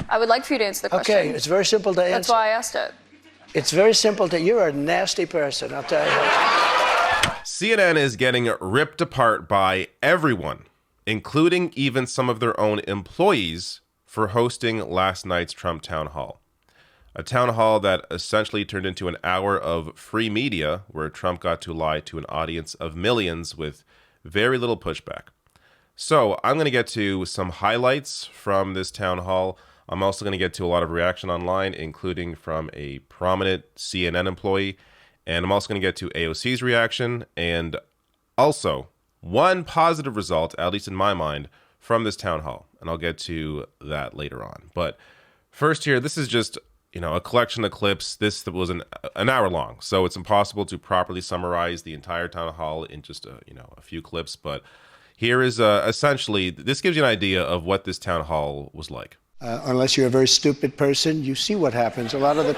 I would like for you to answer the question. Okay, it's very simple to answer. That's why I asked it. It's very simple to. You're a nasty person, I'll tell you. CNN is getting ripped apart by everyone, including even some of their own employees, for hosting last night's Trump town hall. A town hall that essentially turned into an hour of free media where Trump got to lie to an audience of millions with very little pushback. So I'm going to get to some highlights from this town hall. I'm also going to get to a lot of reaction online, including from a prominent CNN employee. And I'm also going to get to AOC's reaction and also one positive result, at least in my mind, from this town hall. And I'll get to that later on. But first here, this is just, a collection of clips. This was an hour long, so it's impossible to properly summarize the entire town hall in just a few clips. But here is essentially, this gives you an idea of what this town hall was like. Unless you're a very stupid person, you see what happens. A lot of the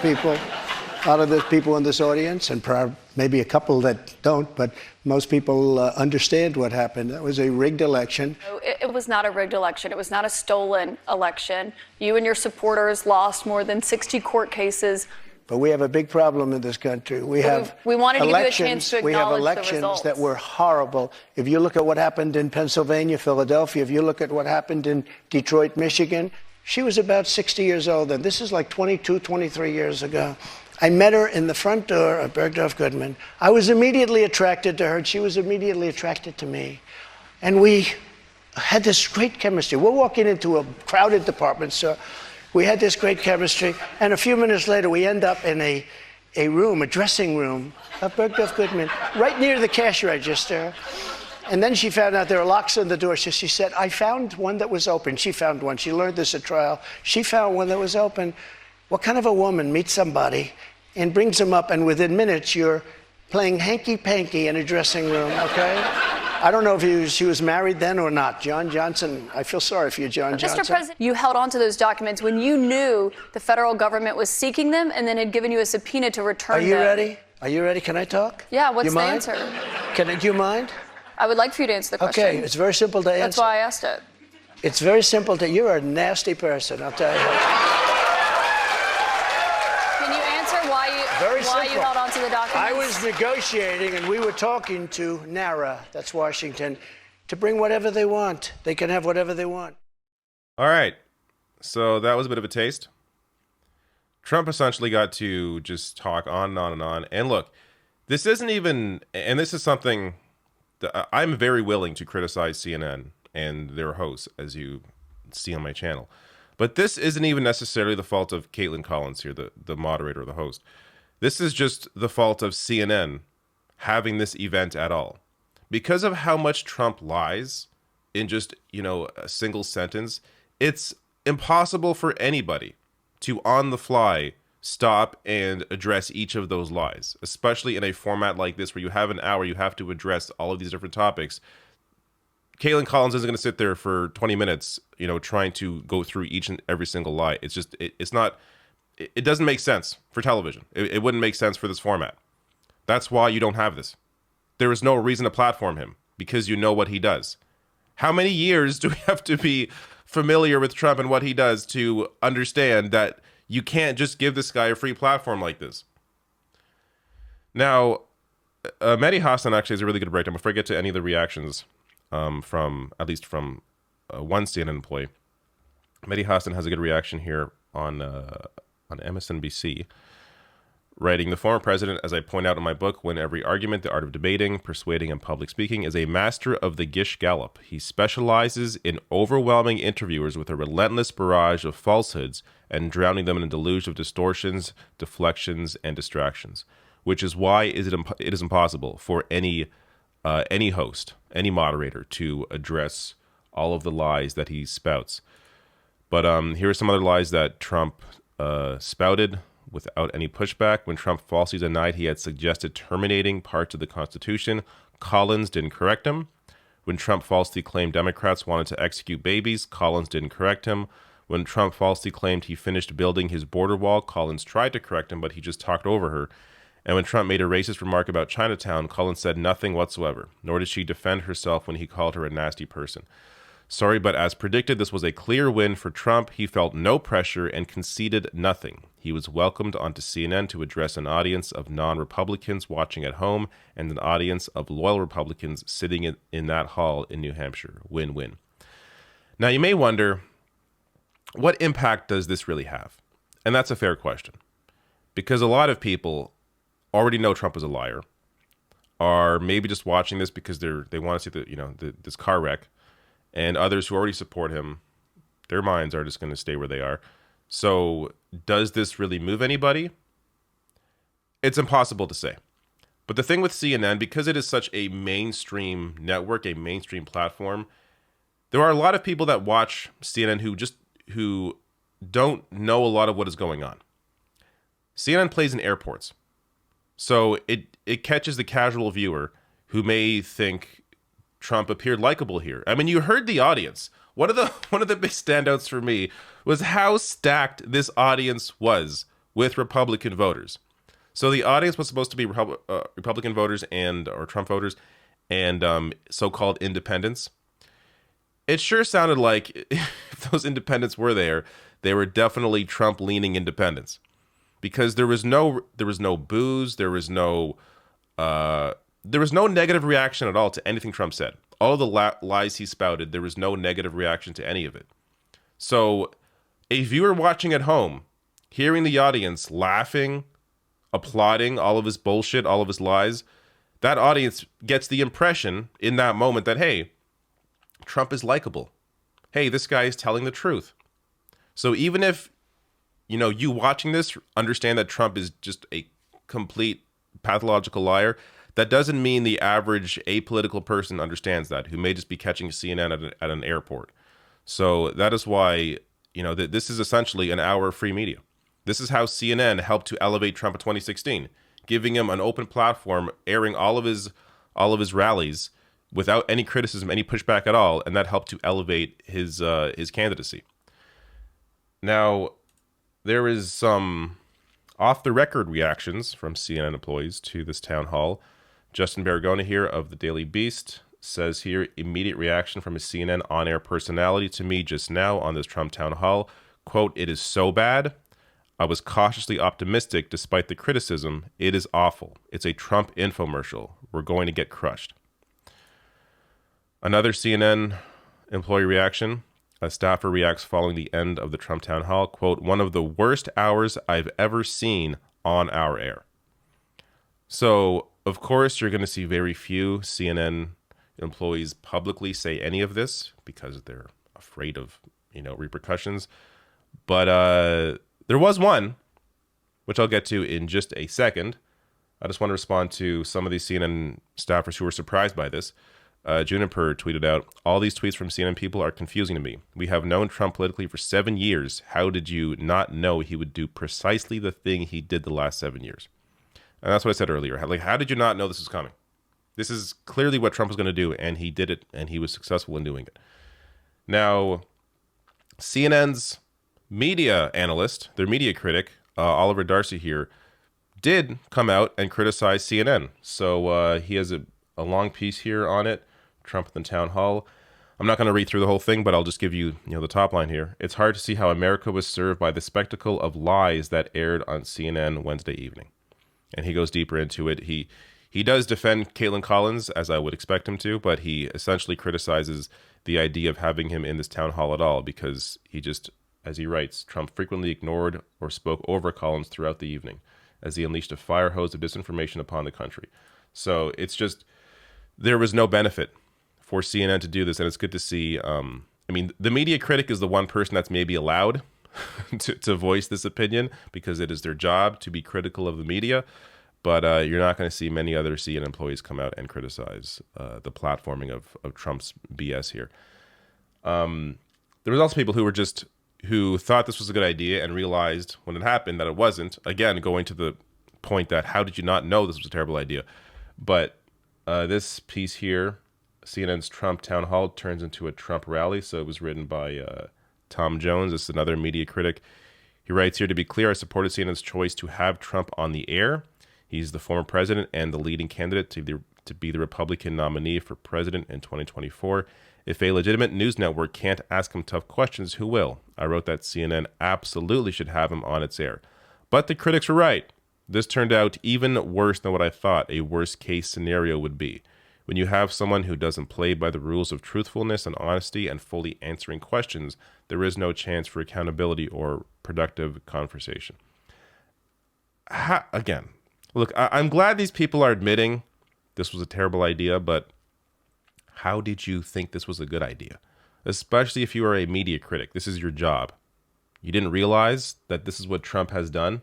people in this audience, and maybe a couple that don't, but most people understand what happened. That was a rigged election. It was not a rigged election. It was not a stolen election. You and your supporters lost more than 60 court cases. But we have a big problem in this country. We wanted to give you a chance to acknowledge we have the elections results that were horrible. If you look at what happened in Pennsylvania, Philadelphia, if you look at what happened in Detroit, Michigan, she was about 60 years old, and this is like 22, 23 years ago. I met her in the front door of Bergdorf Goodman. I was immediately attracted to her, and she was immediately attracted to me. And we had this great chemistry. We're walking into a crowded department store. We had this great chemistry, and a few minutes later, we end up in a dressing room of Bergdorf Goodman, right near the cash register. And then she found out there were locks on the door. So she said, I found one that was open. She found one. She learned this at trial. She found one that was open. What kind of a woman meets somebody and brings them up, and within minutes, you're playing hanky-panky in a dressing room, okay? I don't know if she was married then or not. John Johnson, I feel sorry for you, John Johnson. Mr. President, you held on to those documents when you knew the federal government was seeking them and then had given you a subpoena to return them. Are you ready? Are you ready? Can I talk? Yeah, what's the answer? Do you mind? I would like for you to answer the question. Okay, it's very simple to answer. That's why I asked it. It's very simple to. You're a nasty person, I'll tell you. Can you answer why you held on to the documents? I was negotiating, and we were talking to NARA, that's Washington, to bring whatever they want. They can have whatever they want. All right, so that was a bit of a taste. Trump essentially got to just talk on and on and on. And look, this isn't even, and this is something I'm very willing to criticize CNN and their hosts, as you see on my channel. But this isn't even necessarily the fault of Caitlin Collins here, the moderator or the host. This is just the fault of CNN having this event at all. Because of how much Trump lies in just, a single sentence, it's impossible for anybody to, on the fly, stop and address each of those lies, especially in a format like this where you have an hour, you have to address all of these different topics. Caitlin Collins isn't going to sit there for 20 minutes, trying to go through each and every single lie. It's just, it doesn't make sense for television. It wouldn't make sense for this format. That's why you don't have this. There is no reason to platform him, because you know what he does. How many years do we have to be familiar with Trump and what he does to understand that you can't just give this guy a free platform like this? Now, Mehdi Hasan actually has a really good breakdown. Before I get to any of the reactions from one CNN employee, Mehdi Hasan has a good reaction here on MSNBC, writing, the former president, as I point out in my book, Win Every Argument, The Art of Debating, Persuading, and Public Speaking, is a master of the Gish Gallop. He specializes in overwhelming interviewers with a relentless barrage of falsehoods and drowning them in a deluge of distortions, deflections, and distractions, which is why it is impossible for any host, any moderator, to address all of the lies that he spouts. But here are some other lies that Trump spouted without any pushback. When Trump falsely denied he had suggested terminating parts of the Constitution, Collins didn't correct him. When Trump falsely claimed Democrats wanted to execute babies, Collins didn't correct him. When Trump falsely claimed he finished building his border wall, Collins tried to correct him, but he just talked over her. And when Trump made a racist remark about Chinatown, Collins said nothing whatsoever, nor did she defend herself when he called her a nasty person. Sorry, but as predicted, this was a clear win for Trump. He felt no pressure and conceded nothing. He was welcomed onto CNN to address an audience of non-Republicans watching at home and an audience of loyal Republicans sitting in that hall in New Hampshire. Win-win. Now, you may wonder, what impact does this really have? And that's a fair question, because a lot of people already know Trump is a liar, are maybe just watching this because they want to see this car wreck, and others who already support him, their minds are just going to stay where they are. So does this really move anybody? It's impossible to say. But the thing with CNN, because it is such a mainstream network, a mainstream platform, there are a lot of people that watch CNN who don't know a lot of what is going on. CNN plays in airports. So it catches the casual viewer who may think Trump appeared likable here. I mean, you heard the audience. One of the big standouts for me was how stacked this audience was with Republican voters. So the audience was supposed to be Republican voters or Trump voters and so-called independents. It sure sounded like if those independents were there, they were definitely Trump-leaning independents, because there was no booze, there was no negative reaction at all to anything Trump said. All of the lies he spouted, there was no negative reaction to any of it. So a viewer watching at home, hearing the audience laughing, applauding all of his bullshit, all of his lies, that audience gets the impression in that moment that, hey, Trump is likable. Hey, this guy is telling the truth. So even if, you watching this understand that Trump is just a complete pathological liar, that doesn't mean the average apolitical person understands that, who may just be catching CNN at an airport. So that is why, this is essentially an hour of free media. This is how CNN helped to elevate Trump in 2016, giving him an open platform, airing all of his rallies without any criticism, any pushback at all, and that helped to elevate his candidacy. Now, there is some off-the-record reactions from CNN employees to this town hall. Justin Baragona here of the Daily Beast says here, immediate reaction from a CNN on-air personality to me just now on this Trump town hall. Quote, "It is so bad. I was cautiously optimistic despite the criticism. It is awful. It's a Trump infomercial. We're going to get crushed." Another CNN employee reaction. A staffer reacts following the end of the Trump town hall. Quote, "One of the worst hours I've ever seen on our air." So, of course, you're going to see very few CNN employees publicly say any of this because they're afraid of, repercussions. But there was one, which I'll get to in just a second. I just want to respond to some of these CNN staffers who were surprised by this. Juniper tweeted out, "All these tweets from CNN people are confusing to me. We have known Trump politically for 7 years. How did you not know he would do precisely the thing he did the last 7 years?" And that's what I said earlier. How did you not know this was coming? This is clearly what Trump was going to do, and he did it, and he was successful in doing it. Now, CNN's media analyst, their media critic, Oliver Darcy here, did come out and criticize CNN. So he has a long piece here on it, Trump at the town hall. I'm not going to read through the whole thing, but I'll just give you, the top line here. "It's hard to see how America was served by the spectacle of lies that aired on CNN Wednesday evening." And he goes deeper into it. He does defend Caitlin Collins, as I would expect him to, but he essentially criticizes the idea of having him in this town hall at all, because he just, as he writes, Trump frequently ignored or spoke over Collins throughout the evening as he unleashed a fire hose of disinformation upon the country. So it's just, there was no benefit for CNN to do this, and it's good to see. The media critic is the one person that's maybe allowed to voice this opinion because it is their job to be critical of the media, but you're not going to see many other CNN employees come out and criticize the platforming of Trump's BS here. There was also people who thought this was a good idea and realized when it happened that it wasn't. Again, going to the point that how did you not know this was a terrible idea? But this piece here, CNN's Trump town hall turns into a Trump rally. So it was written by Tom Jones. This is another media critic. He writes here, "To be clear, I supported CNN's choice to have Trump on the air. He's the former president and the leading candidate to be the Republican nominee for president in 2024. If a legitimate news network can't ask him tough questions, who will? I wrote that CNN absolutely should have him on its air. But the critics were right. This turned out even worse than what I thought a worst-case scenario would be. When you have someone who doesn't play by the rules of truthfulness and honesty and fully answering questions, there is no chance for accountability or productive conversation. Again, look, I'm glad these people are admitting this was a terrible idea, but how did you think this was a good idea? Especially if you are a media critic. This is your job. You didn't realize that this is what Trump has done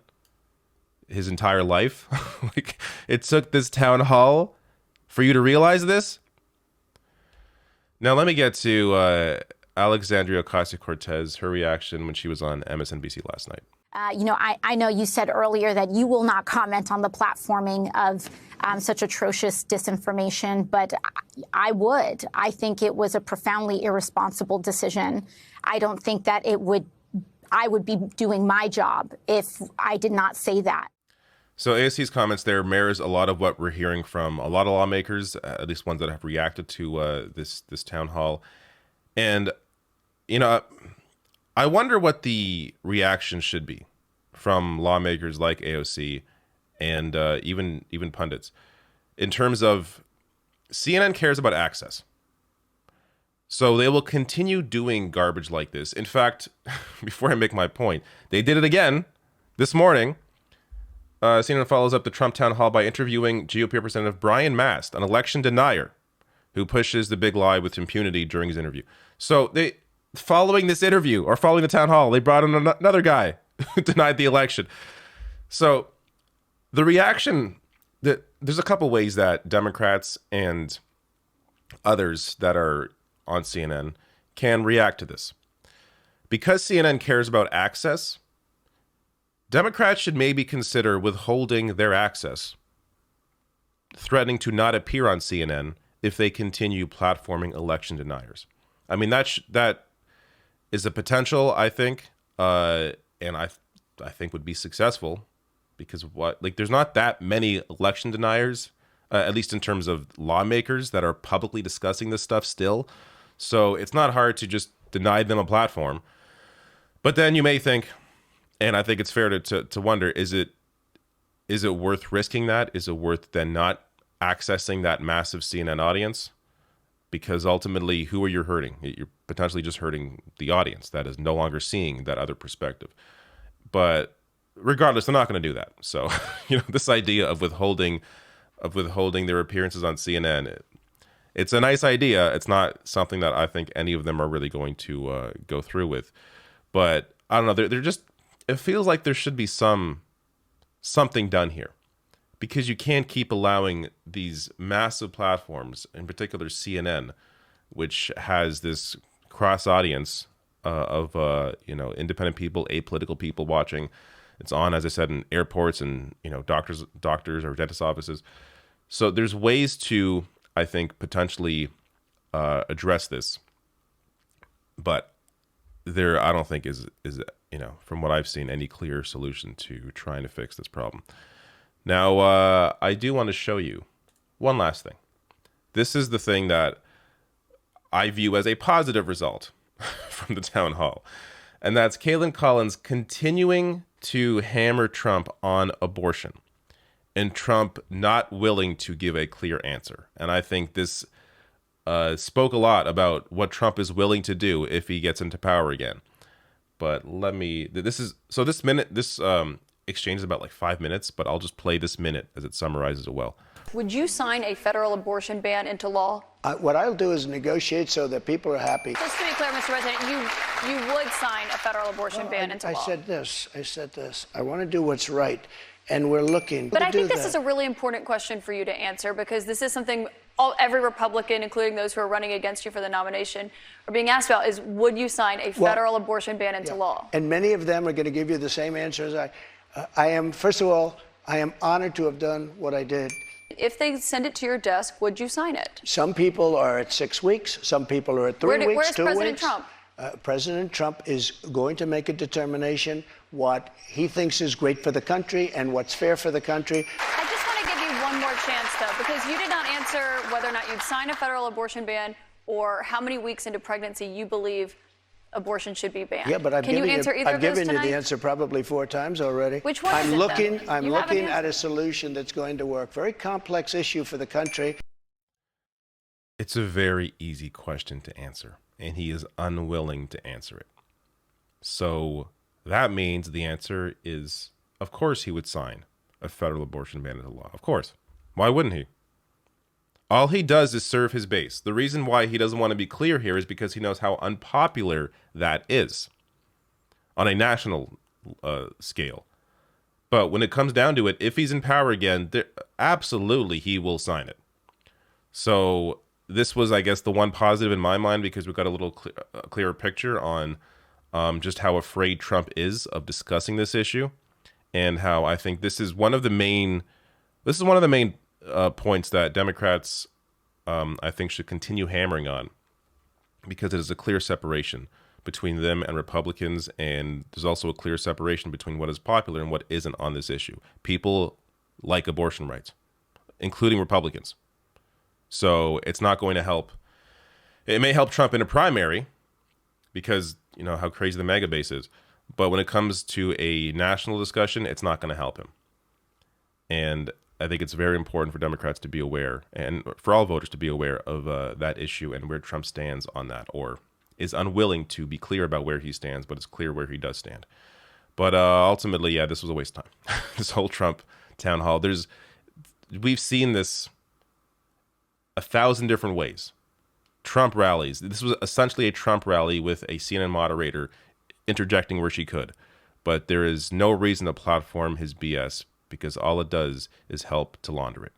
his entire life? Like, it took this town hall for you to realize this? Now, let me get to Alexandria Ocasio-Cortez, her reaction when she was on MSNBC last night. I know you said earlier that you will not comment on the platforming of such atrocious disinformation, but I would. I think it was a profoundly irresponsible decision. I don't think that I would be doing my job if I did not say that. So AOC's comments there mirrors a lot of what we're hearing from a lot of lawmakers, at least ones that have reacted to this town hall. And, I wonder what the reaction should be from lawmakers like AOC and even pundits in terms of CNN cares about access. So they will continue doing garbage like this. In fact, before I make my point, they did it again this morning. CNN follows up the Trump town hall by interviewing GOP Representative Brian Mast, an election denier who pushes the big lie with impunity during his interview. So following this interview or following the town hall, they brought in another guy who denied the election. So the reaction, there's a couple ways that Democrats and others that are on CNN can react to this. Because CNN cares about access, Democrats should maybe consider withholding their access, threatening to not appear on CNN if they continue platforming election deniers. I mean, that is a potential, I think, and I think would be successful because there's not that many election deniers, at least in terms of lawmakers that are publicly discussing this stuff still. So it's not hard to just deny them a platform. But then you may think, and I think it's fair to wonder, is it worth risking that? Is it worth then not accessing that massive CNN audience? Because ultimately, who are you hurting? You're potentially just hurting the audience that is no longer seeing that other perspective. But regardless, they're not going to do that. So, this idea of withholding their appearances on CNN, it's a nice idea. It's not something that I think any of them are really going to go through with. But I don't know. They're just. It feels like there should be something done here, because you can't keep allowing these massive platforms, in particular CNN, which has this cross audience of independent people, apolitical people watching. It's on, as I said, in airports and doctors or dentist offices. So there's ways to, I think, potentially address this, but there I don't think is from what I've seen, any clear solution to trying to fix this problem. Now, I do want to show you one last thing. This is the thing that I view as a positive result from the town hall, and that's Kaitlan Collins continuing to hammer Trump on abortion, and Trump not willing to give a clear answer. And I think this spoke a lot about what Trump is willing to do if he gets into power again. But this exchange is about 5 minutes, but I'll just play this minute as it summarizes it well. Would you sign a federal abortion ban into law? What I'll do is negotiate so that people are happy. Just to be clear, Mr. President, you would sign a federal abortion ban into law. I said this. I want to do what's right, and we're looking But to I think do this that. is a really important question for you to answer, because this is something every Republican, including those who are running against you for the nomination, are being asked about, is would you sign a federal abortion ban into law? And many of them are going to give you the same answer as I am. First of all, I am honored to have done what I did. If they send it to your desk, would you sign it? Some people are at 6 weeks. Some people are at 3 weeks, Where's 2 President weeks. Trump? President Trump is going to make a determination what he thinks is great for the country and what's fair for the country. I just want to give you one more chance, though, because you did not answer whether or not you'd sign a federal abortion ban or how many weeks into pregnancy you believe abortion should be banned. Yeah, but I've Can you given answer either I've of those given you tonight? the answer probably 4 times already. Which one I'm is it, looking, though? I'm You have an looking at answer? a solution that's going to work. Very complex issue for the country. It's a very easy question to answer, and he is unwilling to answer it. So that means the answer is, of course, he would sign a federal abortion ban into law. Of course. Why wouldn't he? All he does is serve his base. The reason why he doesn't want to be clear here is because he knows how unpopular that is on a national scale. But when it comes down to it, if he's in power again, absolutely he will sign it. So this was, I guess, the one positive in my mind, because we got a little clearer picture on just how afraid Trump is of discussing this issue, and how I think this is one of the main points that Democrats, I think, should continue hammering on, because it is a clear separation between them and Republicans, and there's also a clear separation between what is popular and what isn't on this issue. People like abortion rights, including Republicans. So it's not going to help. It may help Trump in a primary because, you know, how crazy the mega base is. But when it comes to a national discussion, it's not going to help him. And I think it's very important for Democrats to be aware, and for all voters to be aware of that issue and where Trump stands on that, or is unwilling to be clear about where he stands, but it's clear where he does stand. But ultimately, yeah, this was a waste of time. This whole Trump town hall. We've seen this 1,000 different ways. Trump rallies. This was essentially a Trump rally with a CNN moderator interjecting where she could. But there is no reason to platform his BS, because all it does is help to launder it.